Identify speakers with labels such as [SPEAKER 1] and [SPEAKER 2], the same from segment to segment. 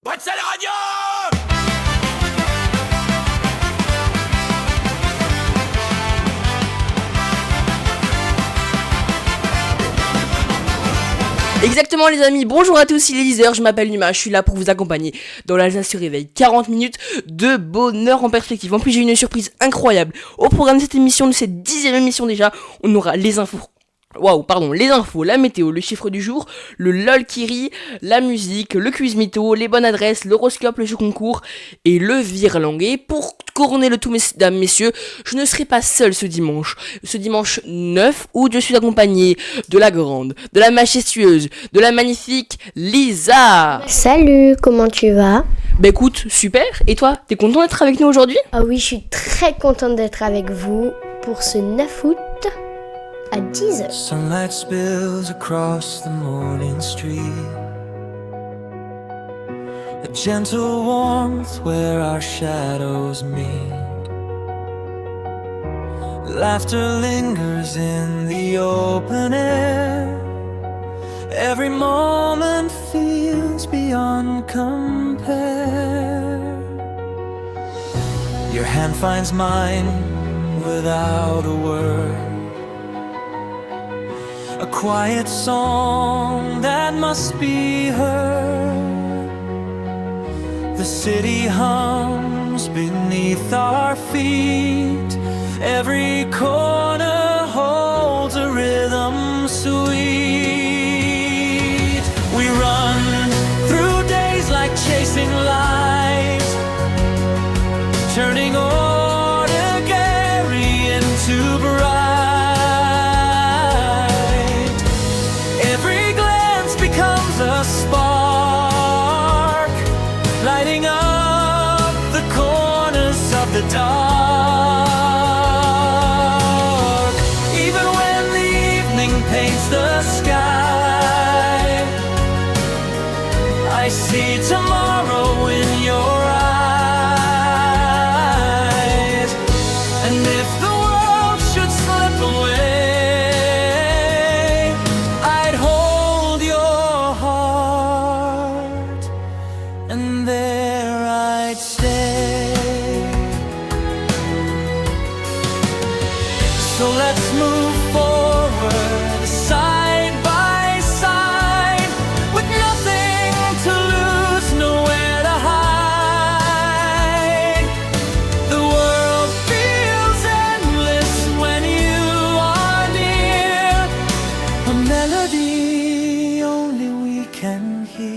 [SPEAKER 1] Boîte à la radio!
[SPEAKER 2] Exactement les amis, bonjour à tous, il est 10h, je m'appelle Numa, je suis là pour vous accompagner dans l'Alsace se réveille, 40 minutes de bonheur en perspective. En plus j'ai une surprise incroyable, au programme de cette émission, de cette 10e émission déjà, on aura les infos. Les infos, la météo, le chiffre du jour, le LOL qui rit, la musique, le quiz mytho, les bonnes adresses, l'horoscope, le jeu concours et le virlang. Et pour couronner le tout, mesdames, messieurs, je ne serai pas seul ce dimanche. Ce dimanche 9 août, je suis accompagné de la grande, de la majestueuse, de la magnifique Lisa.
[SPEAKER 3] Salut, comment tu vas ?
[SPEAKER 2] Bah écoute, super. Et toi, t'es content d'être avec nous aujourd'hui ?
[SPEAKER 3] Ah oui, je suis très contente d'être avec vous pour ce 9 août. À 10h.
[SPEAKER 4] Sunlight spills across the morning street, a gentle warmth where our shadows meet. Laughter lingers in the open air. Every moment feels beyond compare. Your hand finds mine without a word, a quiet song that must be heard. The city hums beneath our feet. Every corner holds a rhythm sweet. We run through days like chasing light, turning ordinary into bright. A spark lighting up the corners of the dark. Even when the evening paints the sky, I see tomorrow in your eyes. And if the world should slip away, I'd hold your heart, and there I'd stay. So let's move forward, side by side, with nothing to lose, nowhere to hide. The world feels endless when you are near, a melody only we can hear.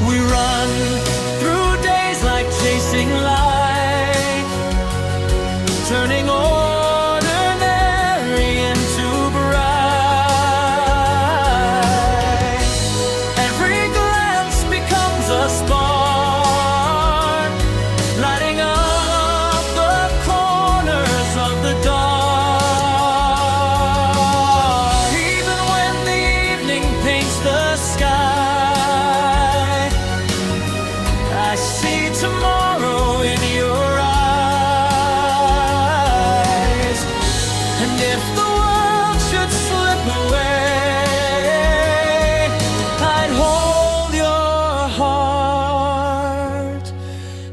[SPEAKER 4] We run through days like chasing light, turning ordinary into bright. Every glance becomes a spark, lighting up the corners of the dark. Even when the evening paints the sky, I see tomorrow in your eyes. And if the world should slip away, I'd hold your heart,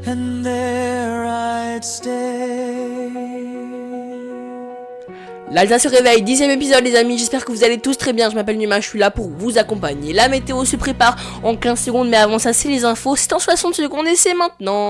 [SPEAKER 4] and there I'd stay.
[SPEAKER 2] L'Alsace se réveille, 10e épisode les amis, j'espère que vous allez tous très bien, je m'appelle Numa, je suis là pour vous accompagner. La météo se prépare en 15 secondes, mais avant ça c'est les infos, c'est en 60 secondes et c'est maintenant.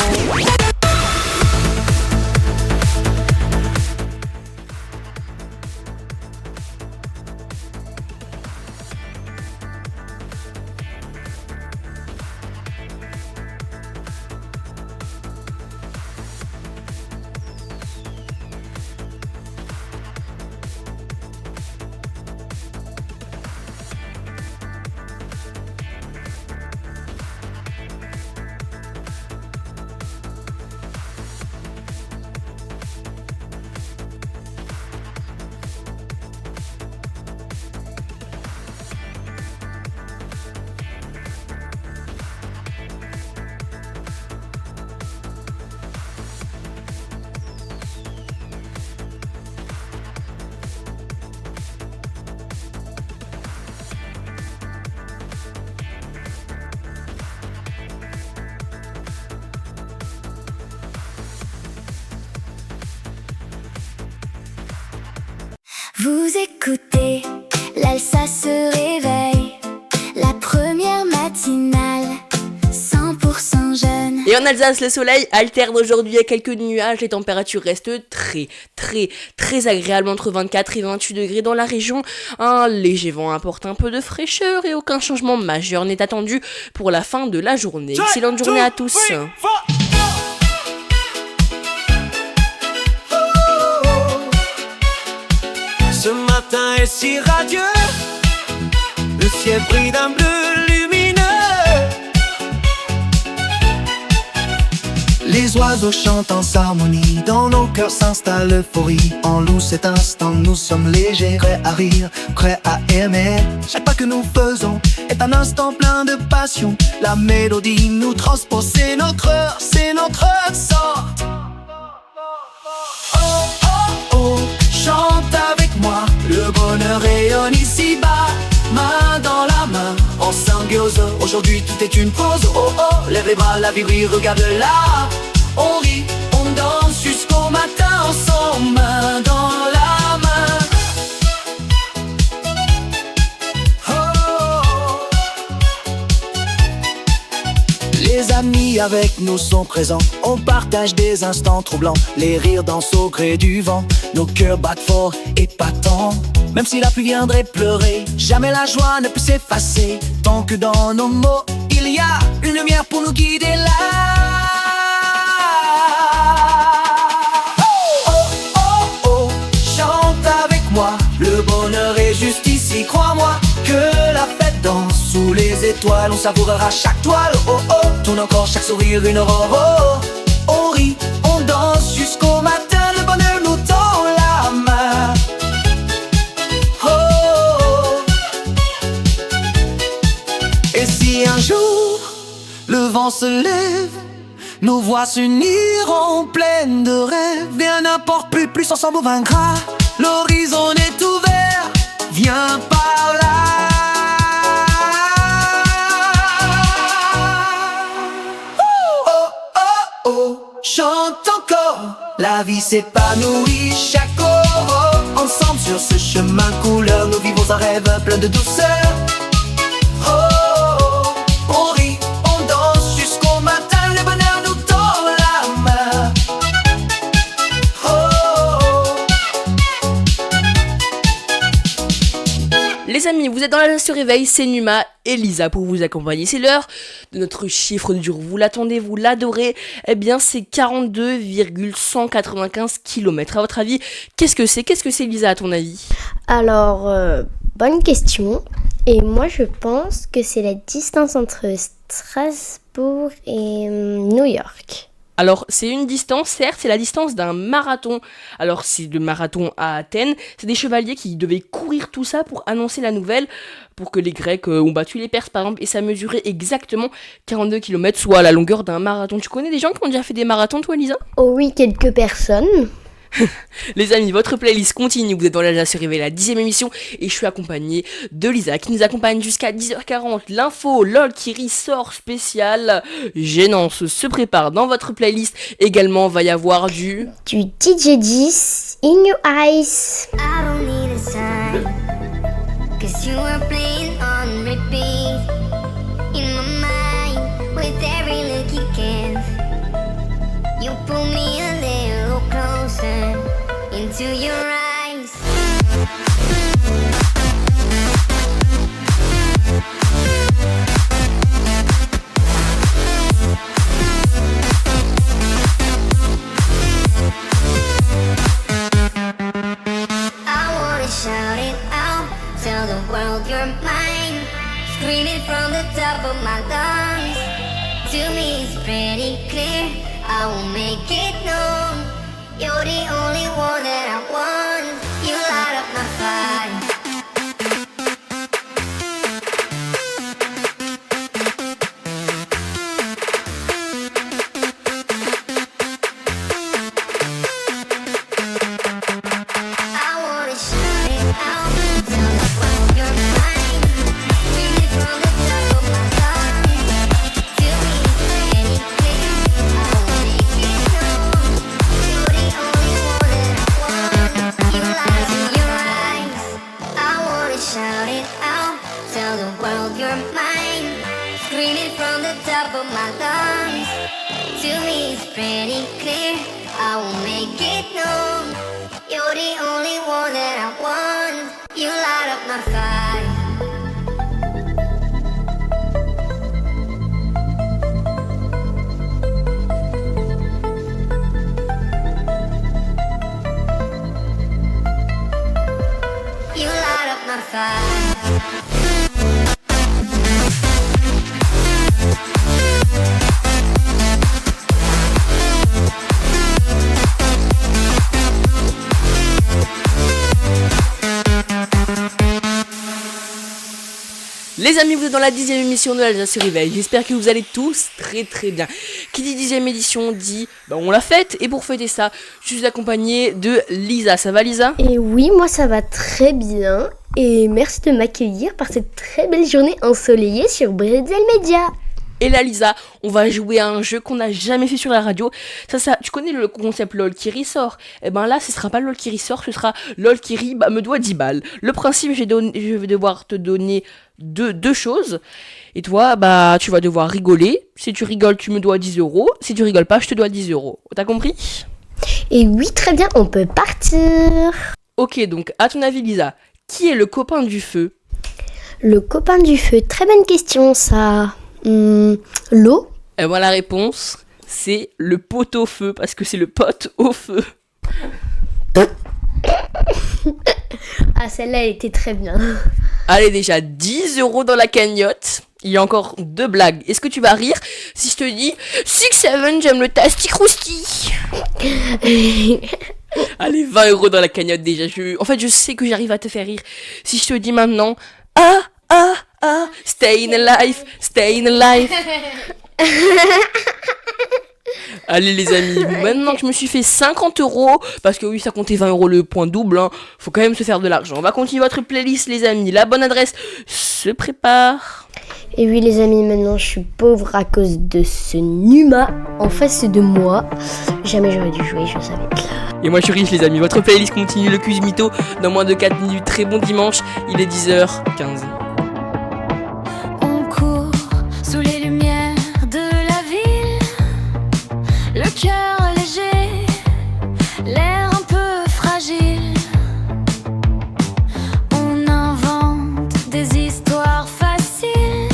[SPEAKER 1] Vous écoutez, l'Alsace se réveille, la première matinale, 100% jeune.
[SPEAKER 2] Et en Alsace, le soleil alterne aujourd'hui à quelques nuages. Les températures restent très agréables entre 24 et 28 degrés dans la région. Un léger vent apporte un peu de fraîcheur et aucun changement majeur n'est attendu pour la fin de la journée. Excellente journée à tous.
[SPEAKER 4] Ce matin est si radieux, le ciel brille d'un bleu lumineux.
[SPEAKER 5] Les oiseaux chantent en harmonie, dans nos cœurs s'installe l'euphorie. En nous cet instant, nous sommes légers, prêts à rire, prêts à aimer. Chaque pas que nous faisons est un instant plein de passion. La mélodie nous transpose, c'est notre sort. Oh, oh, oh, chante avec moi, le bonheur rayonne ici-bas. Main dans la main, on symbiose. Aujourd'hui tout est une pause. Oh oh, lève les bras, la vie brille, regarde là. On rit, on danse jusqu'au matin ensemble, main dans la main. Oh. Les amis avec nous sont présents, on partage des instants troublants. Les rires dansent au gré du vent, nos cœurs battent fort et épatants. Même si la pluie viendrait pleurer, jamais la joie ne peut s'effacer. Tant que dans nos mots, il y a une lumière pour nous guider là. Oh, oh, oh, oh, chante avec moi, le bonheur est juste ici. Crois-moi que la fête danse sous les étoiles. On savourera chaque toile, oh oh, tourne encore chaque sourire une aurore. Oh, on rit, on danse jusqu'au matin. Le bonheur nous tend la main. Et si un jour le vent se lève, nos voix s'uniront pleines de rêves. Bien n'importe, plus ensemble on vaincra. L'horizon est ouvert, viens par là. Oh, oh, oh, oh, chante encore. La vie s'épanouit chaque aurore. Ensemble sur ce chemin couleur, nous vivons un rêve plein de douceur.
[SPEAKER 2] Les amis, vous êtes dans la se réveil, c'est Numa et Lisa pour vous accompagner. C'est l'heure de notre chiffre du jour. Vous l'attendez, vous l'adorez. Eh bien, c'est 42,195 km. À votre avis, qu'est-ce que c'est Lisa, à ton avis?
[SPEAKER 3] Alors, bonne question. Et moi, je pense que c'est la distance entre Strasbourg et New York.
[SPEAKER 2] Alors, c'est une distance, certes, c'est la distance d'un marathon. Alors, c'est le marathon à Athènes. C'est des chevaliers qui devaient courir tout ça pour annoncer la nouvelle, pour que les Grecs ont battu les Perses, par exemple, et ça mesurait exactement 42 km, soit la longueur d'un marathon. Tu connais des gens qui ont déjà fait des marathons, toi, Lisa?
[SPEAKER 3] Oh oui, quelques personnes.
[SPEAKER 2] Les amis, votre playlist continue, vous êtes dans la se réveille, la 10e émission, et je suis accompagné de Lisa qui nous accompagne jusqu'à 10h40. L'info LOL qui ressort spécial Gênance se prépare dans votre playlist. Également, va y avoir du
[SPEAKER 3] DJ 10 In Your Eyes.
[SPEAKER 1] I don't need a sign, 'cause you are playing on repeat in my mind with every look you give. You pull me a little closer into your eyes. I wanna shout it out, tell the world you're mine. Scream it from the top of my lungs. To me it's pretty clear, I will make it known. You're the only one that I want. You light up my fire. I wanna shout it out, tell the world you're mine. Scream it from the top of my lungs. To me it's pretty clear, I will make it known. top of my lungs. To me it's pretty clear, I will make it known. You're the only one that I want. You light up my fire. You light up my fire.
[SPEAKER 2] Les amis, vous êtes dans la 10e émission de l'Alsace se réveille. J'espère que vous allez tous très très bien. Qui dit 10e édition dit on l'a fête. Et pour fêter ça, je suis accompagnée de Lisa. Ça va Lisa ?
[SPEAKER 3] Et oui, moi ça va très bien. Et merci de m'accueillir par cette très belle journée ensoleillée sur Bretzel Media.
[SPEAKER 2] Et là Lisa, on va jouer à un jeu qu'on n'a jamais fait sur la radio. Ça, tu connais le concept LOL qui ressort. Et ben là, ce sera pas LOL qui ressort, ce sera LOL qui rit, me doit 10 balles. Le principe, je vais devoir te donner deux choses. Et toi, tu vas devoir rigoler. Si tu rigoles, tu me dois 10 euros. Si tu rigoles pas, je te dois 10 euros. T'as compris ?
[SPEAKER 3] Et oui, très bien, on peut partir.
[SPEAKER 2] Ok, donc à ton avis Lisa, qui est le copain du feu ?
[SPEAKER 3] Le copain du feu, très bonne question ça. L'eau.
[SPEAKER 2] Et moi la réponse, c'est le pot au feu, parce que c'est le pote au feu.
[SPEAKER 3] Ah, celle-là, elle était très bien.
[SPEAKER 2] Allez, déjà 10 euros dans la cagnotte. Il y a encore 2 blagues. Est-ce que tu vas rire si je te dis 6-7, j'aime le tasty crousti. Allez, 20 euros dans la cagnotte déjà. Je sais que j'arrive à te faire rire. Si je te dis maintenant stay in alive. Allez les amis, maintenant que je me suis fait 50 euros, parce que oui ça comptait 20 euros le point double, faut quand même se faire de l'argent. On va continuer votre playlist les amis, la bonne adresse se prépare.
[SPEAKER 3] Et oui les amis, maintenant je suis pauvre à cause de ce Numa en face de moi. Jamais j'aurais dû jouer, je savais.
[SPEAKER 2] Et moi je suis riche les amis, votre playlist continue, le quiz mytho dans moins de 4 minutes. Très bon dimanche, il est 10h15.
[SPEAKER 6] On court sous les lumières de la ville, le cœur léger, l'air un peu fragile. On invente des histoires faciles,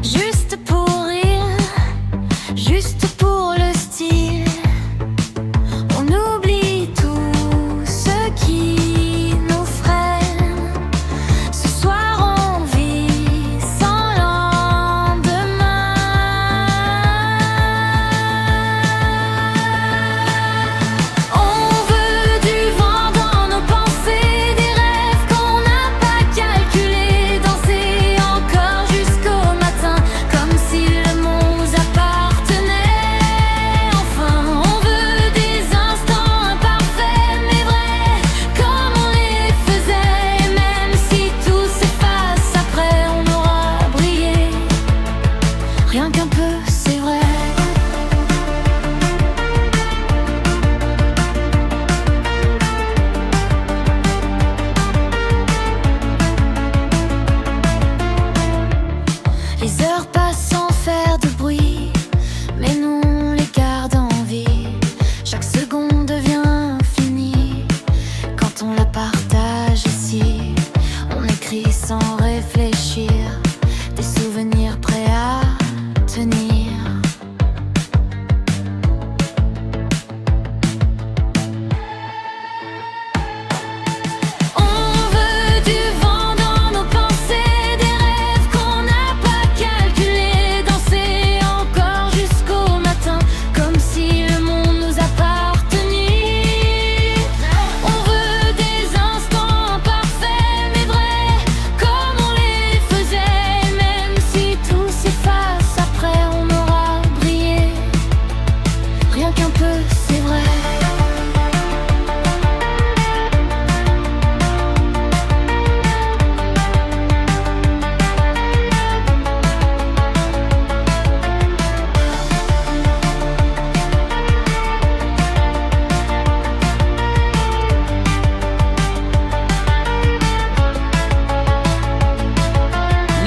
[SPEAKER 6] juste pour rire, juste pour le style. On oublie tout ce qui nous freine. Ce soir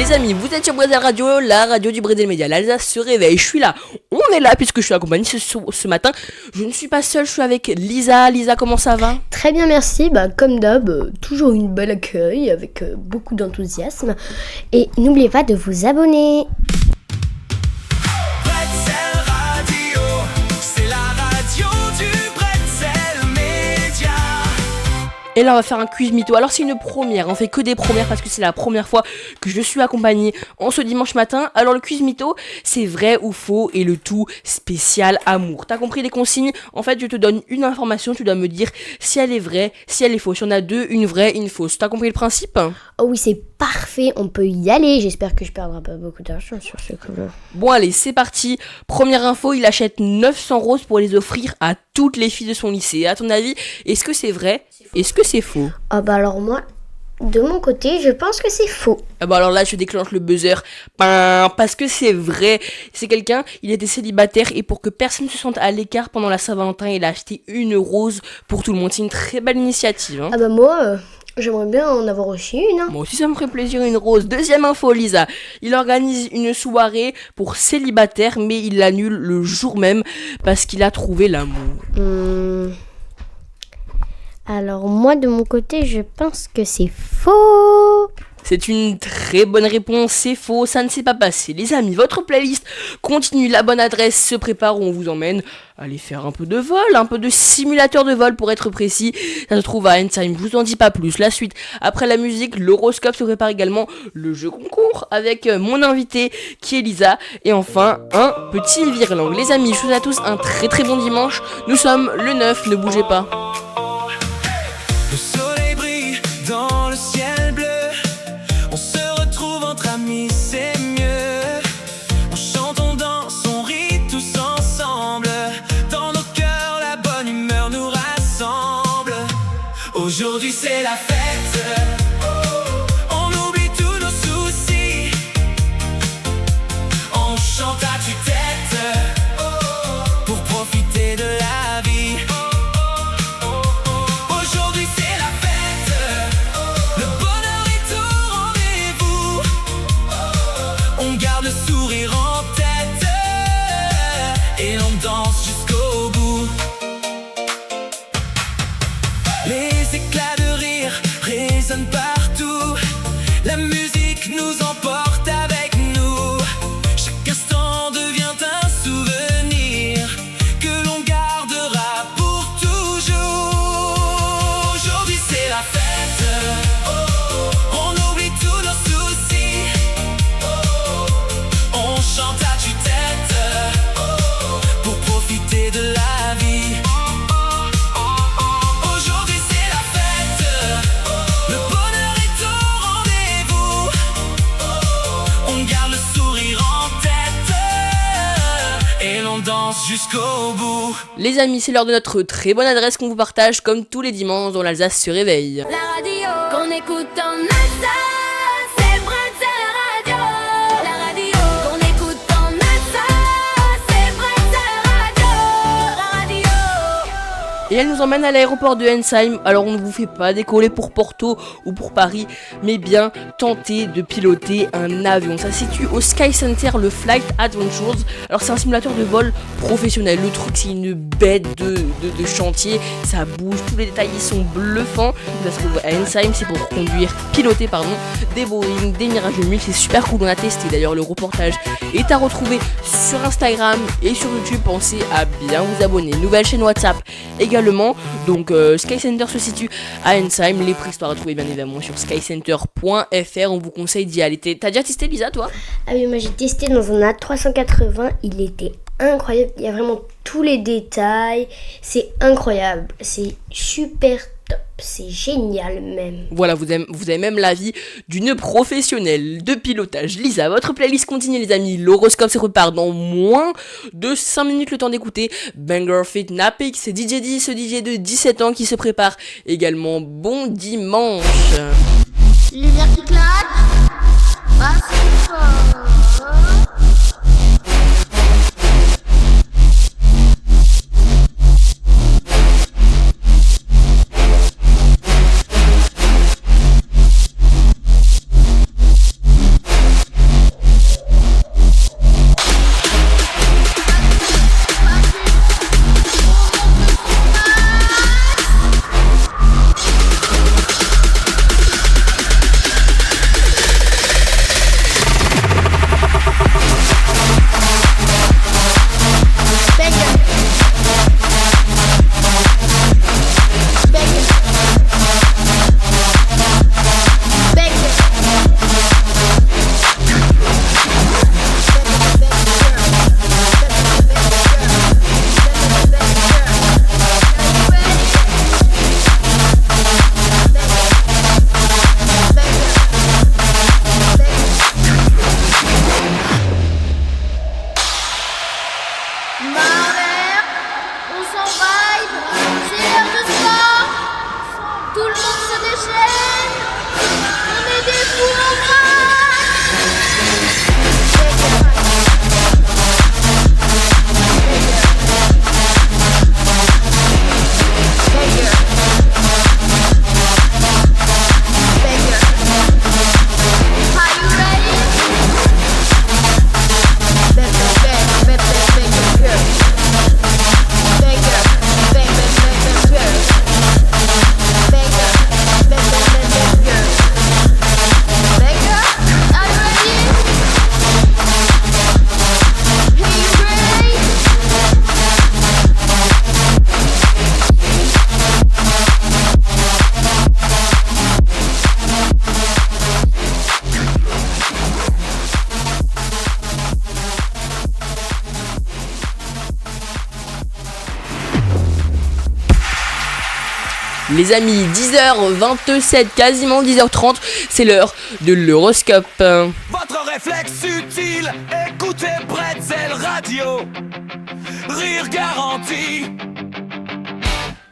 [SPEAKER 2] Les amis, vous êtes sur Brésil Radio, la radio du Brésil Média. L'Alsace se réveille, je suis là, on est là puisque je suis accompagnée ce matin. Je ne suis pas seule, je suis avec Lisa. Lisa, comment ça va?
[SPEAKER 3] Très bien, merci. Comme d'hab, toujours une belle accueil avec beaucoup d'enthousiasme. Et n'oubliez pas de vous abonner.
[SPEAKER 5] Bretzel Radio, c'est la radio du Bretzel Média.
[SPEAKER 2] Et là on va faire un quiz mytho. Alors c'est une première, on fait que des premières parce que c'est la première fois que je suis accompagnée en ce dimanche matin. Alors le quiz mytho, c'est vrai ou faux et le tout spécial amour. T'as compris les consignes? En fait je te donne une information, tu dois me dire si elle est vraie, si elle est fausse. Il y en a deux, une vraie, une fausse. T'as compris le principe?
[SPEAKER 3] Oh oui, c'est parfait, on peut y aller. J'espère que je perdrai pas beaucoup d'argent sur ce coup-là.
[SPEAKER 2] Bon allez, c'est parti. Première info, il achète 900 roses pour les offrir à toutes les filles de son lycée. À ton avis, est-ce que c'est vrai? Est-ce que c'est faux?
[SPEAKER 3] Alors moi, de mon côté, je pense que c'est faux.
[SPEAKER 2] Alors là, je déclenche le buzzer. Parce que c'est vrai. C'est quelqu'un, il était célibataire et pour que personne ne se sente à l'écart pendant la Saint-Valentin, il a acheté une rose pour tout le monde. C'est une très belle initiative.
[SPEAKER 3] Moi, j'aimerais bien en avoir aussi une.
[SPEAKER 2] Moi aussi, ça me ferait plaisir une rose. Deuxième info, Lisa. Il organise une soirée pour célibataires, mais il l'annule le jour même parce qu'il a trouvé l'amour.
[SPEAKER 3] Alors moi, de mon côté, je pense que c'est faux.
[SPEAKER 2] C'est une très bonne réponse, c'est faux, ça ne s'est pas passé. Les amis, votre playlist continue, la bonne adresse se prépare où on vous emmène. Allez faire un peu de vol, un peu de simulateur de vol pour être précis. Ça se trouve à Ensheim, je vous en dis pas plus. La suite, après la musique, l'horoscope se prépare également, le jeu concours avec mon invité qui est Lisa. Et enfin, un petit virelang. Les amis, je vous souhaite à tous un très très bon dimanche. Nous sommes le 9, ne bougez pas.
[SPEAKER 5] Le soleil brille dans le ciel bleu. On se retrouve entre amis, c'est mieux. On chante, on danse, on rit tous ensemble. Dans nos cœurs, la bonne humeur nous rassemble. Aujourd'hui c'est la fête. On oublie tous nos soucis. On chante à tue-tête pour profiter de la vie. Aujourd'hui c'est la fête. Le bonheur est au rendez-vous. On garde le sourire en tête et on danse jusqu'au bout. Les éclats de rire résonnent partout. La musique nous emporte avec nous. Chaque instant devient un souvenir que l'on gardera pour toujours. Aujourd'hui c'est la fête. On oublie tous nos soucis. On chante à tue-tête pour profiter de la vie. Aujourd'hui c'est la fête. Le bonheur est au rendez-vous. On garde le sourire en tête et l'on danse jusqu'au bout.
[SPEAKER 2] Les amis, c'est l'heure de notre très bonne adresse qu'on vous partage comme tous les dimanches dans l'Alsace se réveille.
[SPEAKER 6] La radio qu'on écoute en Alsace, c'est Bretzel Radio. La radio qu'on écoute en Alsace, c'est Bretzel Radio. La radio.
[SPEAKER 2] Et elle nous emmène à l'aéroport de Ensheim. Alors on ne vous fait pas décoller pour Porto ou pour Paris, mais bien tenter de piloter un avion. Ça se situe au Sky Center, le Flight Adventures. Alors c'est un simulateur de vol professionnel. Le truc c'est une bête de chantier. Ça bouge, tous les détails ils sont bluffants. Ça se trouve à Ensheim, c'est pour piloter des Boeing, des Mirage 2000. C'est super cool, on a testé d'ailleurs. Le reportage est à retrouver sur Instagram et sur YouTube. Pensez à bien vous abonner. Nouvelle chaîne WhatsApp également. Donc Sky Center se situe à Ensheim. Les prix sont à retrouver bien évidemment sur skycenter.fr. On vous conseille d'y aller. T'as déjà testé, Lisa, toi?
[SPEAKER 3] Ah oui, moi j'ai testé dans un A380, il était incroyable, il y a vraiment tous les détails, c'est incroyable, c'est super top, c'est génial même.
[SPEAKER 2] Voilà, vous avez même l'avis d'une professionnelle de pilotage. Lisa, votre playlist continue les amis. L'horoscope se repart dans moins de 5 minutes, le temps d'écouter Banger Fit Napik. C'est DJ D, ce DJ de 17 ans qui se prépare également. Bon dimanche.
[SPEAKER 7] Lumière qui claque, assez fort.
[SPEAKER 2] Les amis, 10h27, quasiment 10h30, c'est l'heure de l'horoscope.
[SPEAKER 4] Votre réflexe utile, écoutez Bretzel Radio. Rire garanti.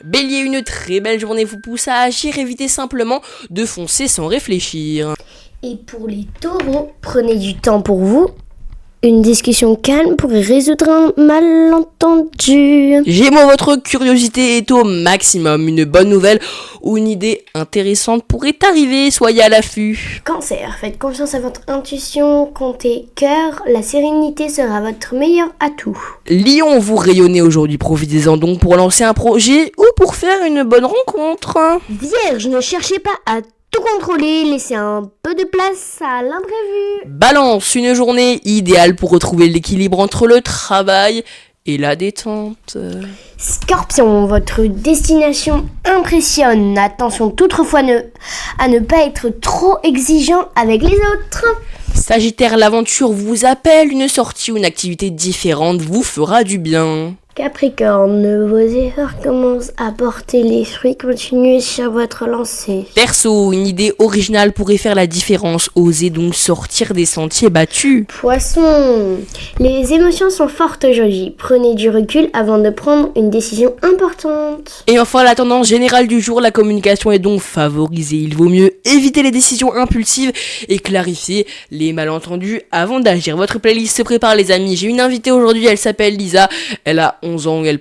[SPEAKER 2] Bélier, une très belle journée vous pousse à agir, évitez simplement de foncer sans réfléchir.
[SPEAKER 3] Et pour les taureaux, prenez du temps pour vous. Une discussion calme pourrait résoudre un malentendu.
[SPEAKER 2] Gémeaux, votre curiosité est au maximum. Une bonne nouvelle ou une idée intéressante pourrait arriver, soyez à l'affût.
[SPEAKER 3] Cancer, faites confiance à votre intuition, comptez cœur, la sérénité sera votre meilleur atout.
[SPEAKER 2] Lion, vous rayonnez aujourd'hui, profitez-en donc pour lancer un projet ou pour faire une bonne rencontre.
[SPEAKER 3] Vierge, ne cherchez pas à tout contrôler, laissez un peu de place à l'imprévu.
[SPEAKER 2] Balance, une journée idéale pour retrouver l'équilibre entre le travail et la détente.
[SPEAKER 3] Scorpion, votre destination impressionne. Attention toutefois à ne pas être trop exigeant avec les autres.
[SPEAKER 2] Sagittaire, l'aventure vous appelle, une sortie ou une activité différente vous fera du bien.
[SPEAKER 3] Capricorne, vos efforts commencent à porter les fruits, continuez sur votre lancée.
[SPEAKER 2] Verseau, une idée originale pourrait faire la différence, osez donc sortir des sentiers battus.
[SPEAKER 3] Poisson, les émotions sont fortes aujourd'hui, prenez du recul avant de prendre une décision importante.
[SPEAKER 2] Et enfin, la tendance générale du jour, la communication est donc favorisée. Il vaut mieux éviter les décisions impulsives et clarifier les malentendus avant d'agir. Votre playlist se prépare les amis, j'ai une invitée aujourd'hui, elle s'appelle Lisa, elle a 11 ans, elle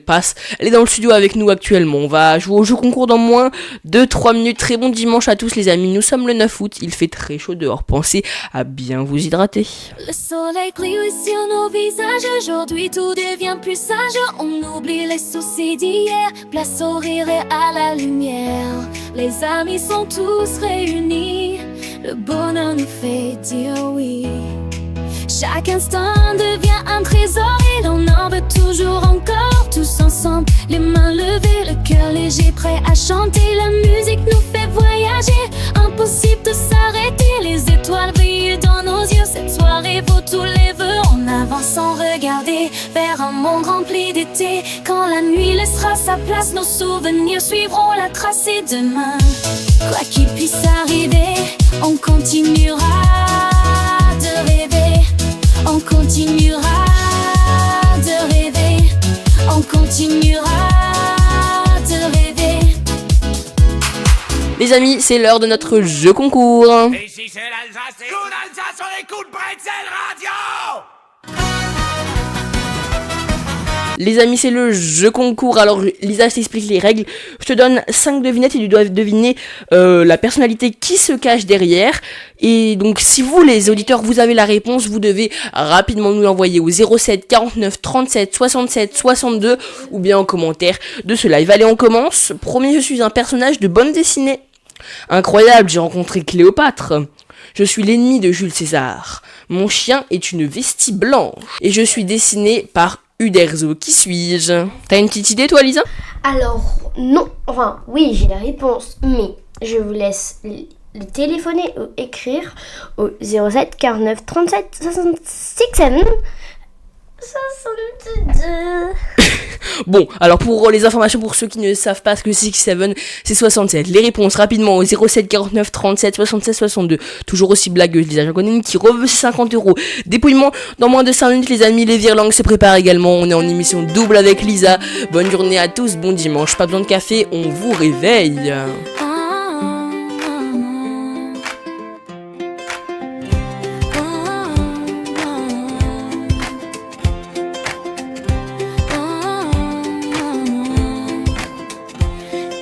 [SPEAKER 2] est dans le studio avec nous actuellement. On va jouer au jeu concours dans moins de 3 minutes. Très bon dimanche à tous les amis, nous sommes le 9 août, il fait très chaud dehors, pensez à bien vous hydrater.
[SPEAKER 6] Le soleil brille sur nos visages. Aujourd'hui tout devient plus sage. On oublie les soucis d'hier. Place au rire et à la lumière. Les amis sont tous réunis. Le bonheur nous fait dire oui. Chaque instant devient un trésor et l'on en veut toujours encore. Tous ensemble, les mains levées, le cœur léger, prêt à chanter. La musique nous fait voyager, impossible de s'arrêter. Les étoiles brillent dans nos yeux, cette soirée vaut tous les vœux. On avance sans regarder vers un monde rempli d'été. Quand la nuit laissera sa place, nos souvenirs suivront la trace. Et demain, quoi qu'il puisse arriver, on continuera de rêver. On continuera de rêver. On continuera de rêver.
[SPEAKER 2] Les amis, c'est l'heure de notre jeu concours.
[SPEAKER 4] Et si c'est l'Alsace, c'est coup d'Alsace, on écoute Bretzel Radio.
[SPEAKER 2] Les amis, c'est le jeu concours. Alors Lisa, je t'explique les règles. Je te donne 5 devinettes et tu dois deviner la personnalité qui se cache derrière. Et donc si vous, les auditeurs, vous avez la réponse, vous devez rapidement nous l'envoyer au 07 49 37 67 62 ou bien en commentaire de ce live. Allez, on commence. Premier, je suis un personnage de bande dessinée. Incroyable, j'ai rencontré Cléopâtre. Je suis l'ennemi de Jules César. Mon chien est une vestie blanche. Et je suis dessiné par Uderzo. Qui suis-je? T'as une petite idée toi, Lisa?
[SPEAKER 3] Alors, non, enfin, oui, j'ai la réponse, mais je vous laisse le téléphoner ou écrire au 07 49 37 66 62.
[SPEAKER 2] Bon, alors pour les informations, pour ceux qui ne savent pas ce que c'est 67, c'est 67. Les réponses rapidement au 07 49 37 76 62. Toujours aussi blagueuse, Lisa. J'en connais une qui reveut ses 50€. Dépouillement dans moins de 5 minutes, les amis. Les Virlangues se préparent également. On est en émission double avec Lisa. Bonne journée à tous, bon dimanche. Pas besoin de café, on vous réveille.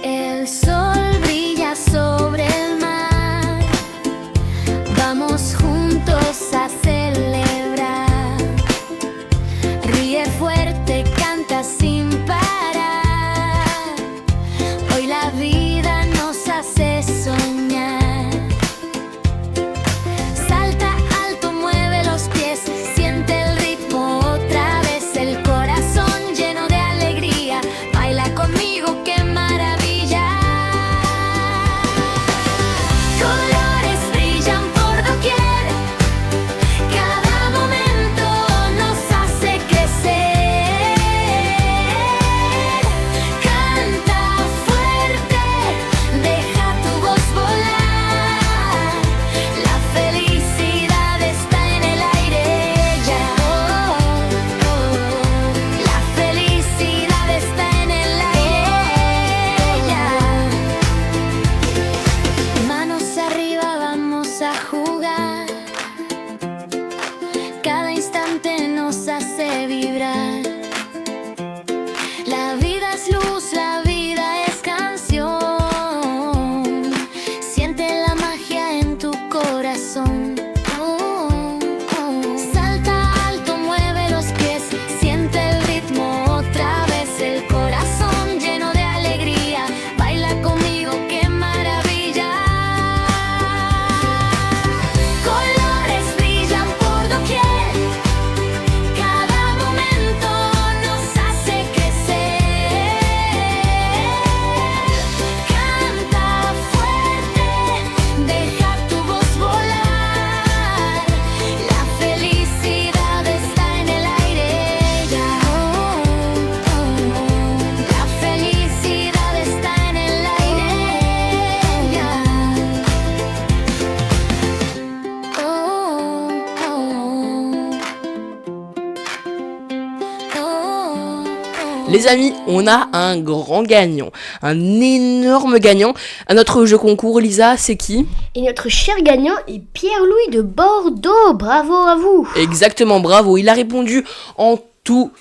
[SPEAKER 6] El sol brilla sobre el mar. Vamos juntos a celebrar. Ríe fuerte, canta sin parar. Hoy la vida nos
[SPEAKER 2] Les amis, on a un grand gagnant, un énorme gagnant à notre jeu concours. Lisa, c'est qui ?
[SPEAKER 3] Et notre cher gagnant est Pierre-Louis de Bordeaux. Bravo à vous.
[SPEAKER 2] Exactement, bravo. Il a répondu en tout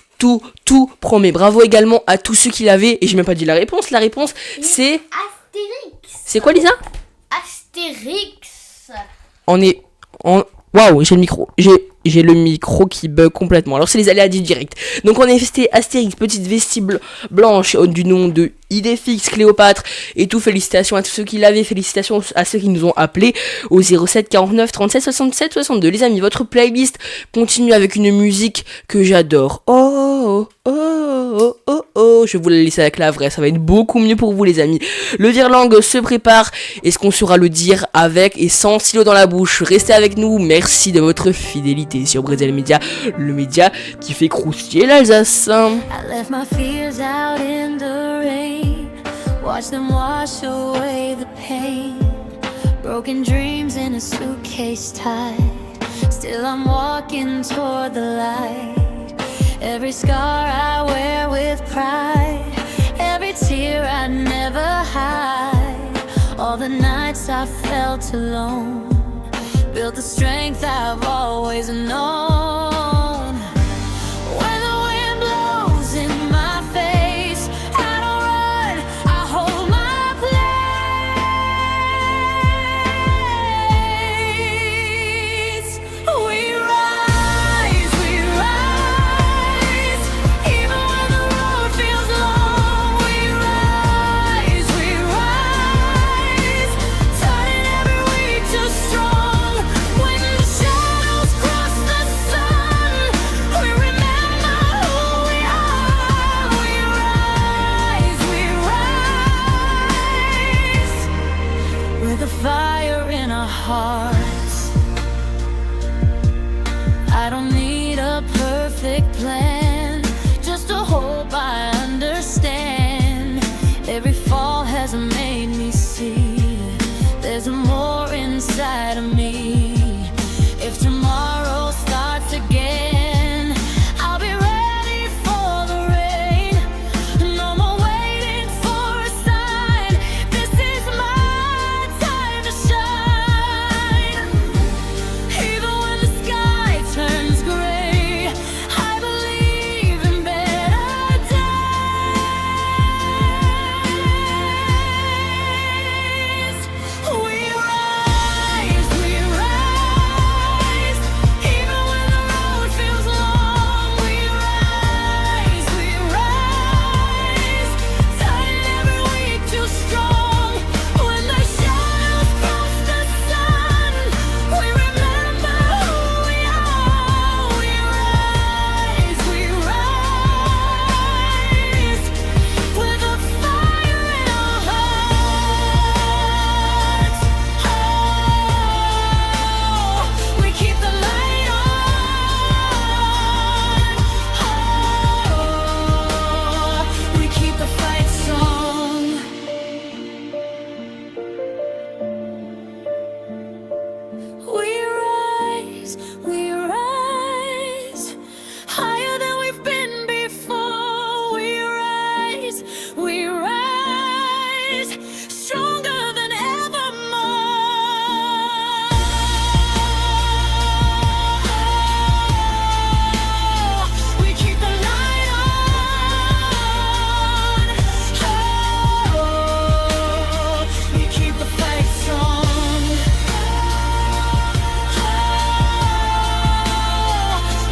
[SPEAKER 2] promet. Bravo également à tous ceux qui l'avaient. Et j'ai même pas dit la réponse. La réponse, c'est...
[SPEAKER 3] Astérix.
[SPEAKER 2] C'est quoi, Lisa ?
[SPEAKER 3] Astérix.
[SPEAKER 2] Waouh, j'ai le micro qui bug complètement. Alors c'est les aléas du direct. Donc on est festé Astérix, petite vestie blanche du nom de Idéfix, Cléopâtre et tout. Félicitations à tous ceux qui l'avaient, félicitations à ceux qui nous ont appelés au 07 49 37 67 62. Les amis, votre playlist continue avec une musique que j'adore. Oh, je vais vous la laisser avec la vraie, ça va être beaucoup mieux pour vous les amis. Le Virlang se prépare, est-ce qu'on saura le dire avec et sans stylo dans la bouche? Restez avec nous, merci de votre fidélité sur Brésil Média, le média qui fait croustiller l'Alsace.
[SPEAKER 6] I left my fears out in the rain, watch them wash away the pain, broken dreams in a suitcase tied, still I'm walking toward the light, every scar I wear with pride, every tear I never hide, all the nights I felt alone, built the strength I've always known. When the wind blows in my face, I don't run, I hold my place. We rise, even when the road feels long. We rise, turning every week to strong. When the shadows cross the sun, we remember who we are. We rise, with a fire in our hearts. I don't need a perfect plan, just a hope I understand. Every fall has made me see there's more inside of me. If tomorrow starts again, I'll be ready for the rain. No more waiting for a sign. This is my time to shine. Even when the sky turns gray, I believe in better days. We rise, even when the road feels long. We rise, turning every week too strong. When the shadows cross the sun, we remember who we are. We rise, with a fire in our hearts. Oh, we keep the light on. Oh, we keep the fight strong. We rise, higher than we've been before. We rise, stronger than evermore. We keep the light on. Oh, we keep the fight strong.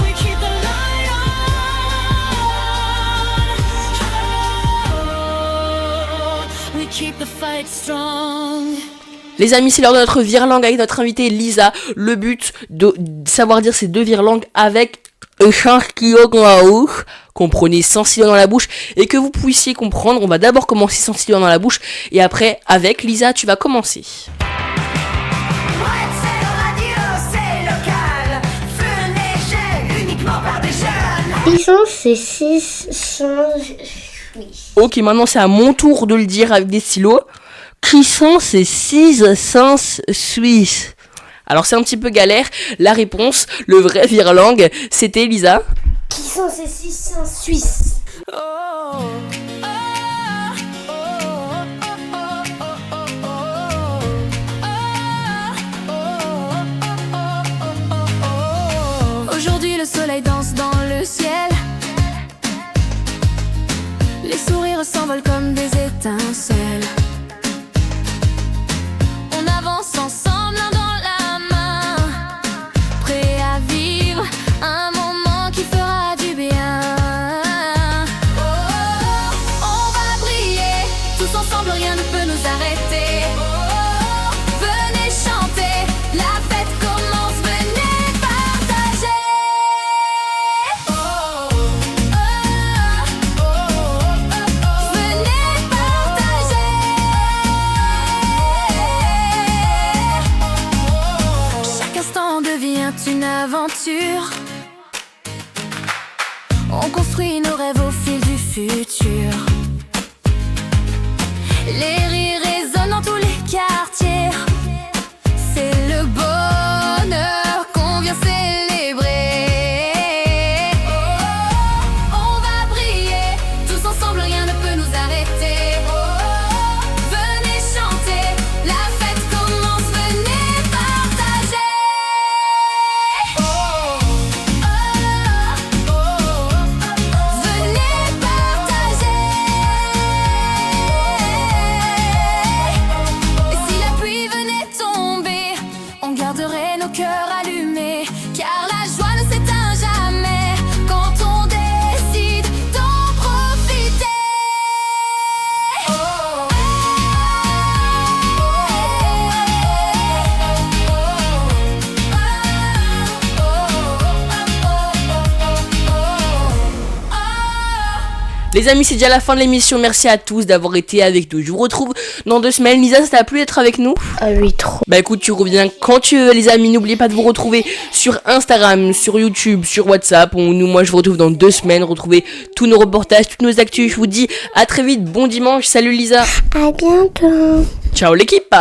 [SPEAKER 6] We keep the light on. We keep the fight strong.
[SPEAKER 2] Les amis, c'est l'heure de notre Virlang avec notre invitée Lisa. Le but de savoir dire ces deux Virlangues avec un stylo dans la bouche, comprenez, sans stylo dans la bouche, et que vous puissiez comprendre. On va d'abord commencer sans stylo dans la bouche, et après, avec Lisa, tu vas commencer.
[SPEAKER 3] Licence, c'est 600.
[SPEAKER 2] Ok, maintenant c'est à mon tour de le dire avec des stylos. Qui sont ces 600 Suisses? Alors c'est un petit peu galère. La réponse, le vrai Virlang, c'était Lisa.
[SPEAKER 3] Qui sont ces 600 Suisses?
[SPEAKER 6] Aujourd'hui le soleil danse dans le ciel. Les sourires s'envolent comme des étincelles. On avance ensemble l'un dans la main, prêt à vivre un moment qui fera du bien. Oh, on va briller, tous ensemble rien ne peut nous arrêter. Oh, venez chanter, la fête commence, venez partager. Oh, venez partager. Chaque instant devient une aventure. On construit nos rêves au fil du futur. Les rires résonnent dans tous les quartiers. C'est le bonheur qu'on vient célébrer. Oh, on va briller, tous ensemble rien ne peut nous arrêter. Oh, venez chanter, la fête commence, venez partager. Oh, venez partager. Et si la pluie venait tomber, on garderait nos cœurs allumés, car la joie ne s'éteint jamais quand on décide d'en profiter. Oh,
[SPEAKER 2] Les amis, c'est déjà la fin de l'émission. Merci à tous d'avoir été avec nous. Je vous retrouve dans 2 semaines. Lisa, ça t'a plu d'être avec nous?
[SPEAKER 3] Ah oui, trop.
[SPEAKER 2] Bah écoute, tu reviens quand tu veux, les amis. N'oubliez pas de vous retrouver sur Instagram, sur YouTube, sur WhatsApp. Moi, je vous retrouve dans 2 semaines. Retrouvez tous nos reportages, toutes nos actus. Je vous dis à très vite. Bon dimanche. Salut Lisa.
[SPEAKER 3] À bientôt.
[SPEAKER 2] Ciao l'équipe.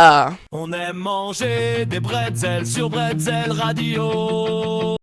[SPEAKER 4] On aime manger des bretzels sur Bretzel Radio.